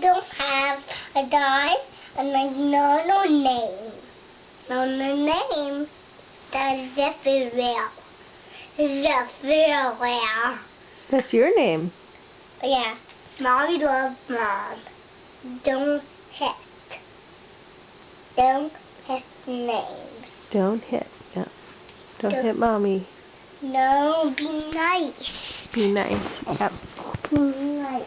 don't have a guy, and I know no name. No name. That's everywhere. It's everywhere. That's your name. Yeah. Mommy loves Mom. Don't hit. Don't hit names. Don't hit. Yeah. Don't hit Mommy. No, be nice. Be nice. Yep. Be nice.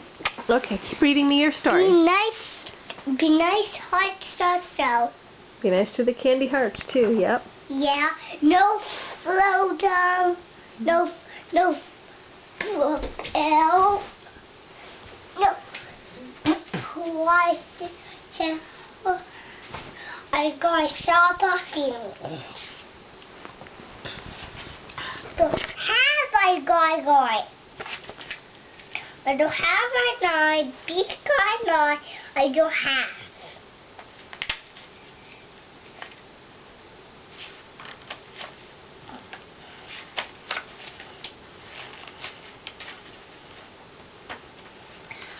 Okay, keep reading me your story. Be nice. Be nice, hearts also. Be nice to the candy hearts too. Yep. Yeah. No flow down. No. No. L. No. Why? I got sharper feelings. So have I got? I don't have a knife, big knife, I don't have.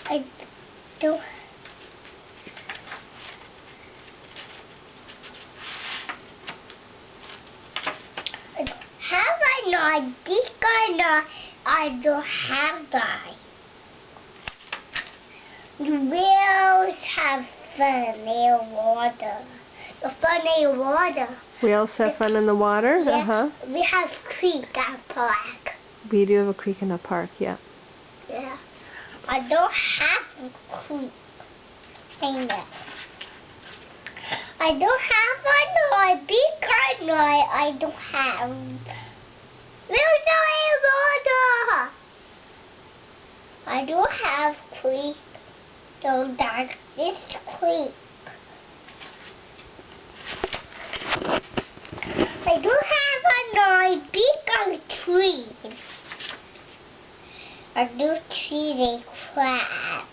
I don't. Have I not? Big knife, I don't have that. Whales have fun in water. The fun in water. Whales have fun in the water? Yeah, Uh-huh. we have creek at park. We do have a creek in the park, yeah. Yeah. I don't have a creek in it. I don't have a big knife. I don't have. Where's the water? I don't have creek. So that's this creek. I do have a big trees. I do trees crabs.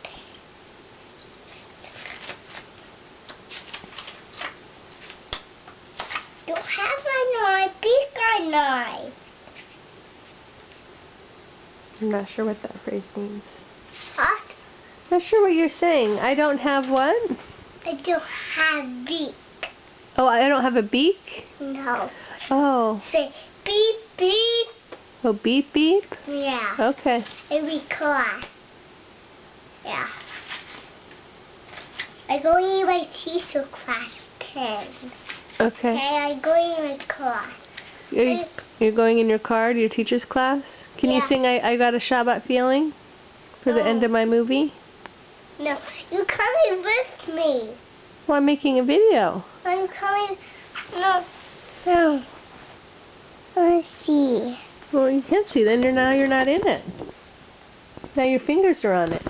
Do have a big knife. I'm not sure what that phrase means. Huh? Not sure what you're saying. I don't have what? I don't have beak. Oh, I don't have a beak? No. Oh. Say beep beep. Oh, beep beep? Yeah. Okay. Every class. Yeah. I go in my teacher class 10. Okay. Okay, I go in my class. You're going in your car to your teacher's class? Can you Yeah. sing I Got a Shabbat Feeling for the end of my movie? No, you're coming with me. Well, I'm making a video. I'm coming. No. Yeah. Let's see. Well, you can't see then. You're not in it. Now your fingers are on it.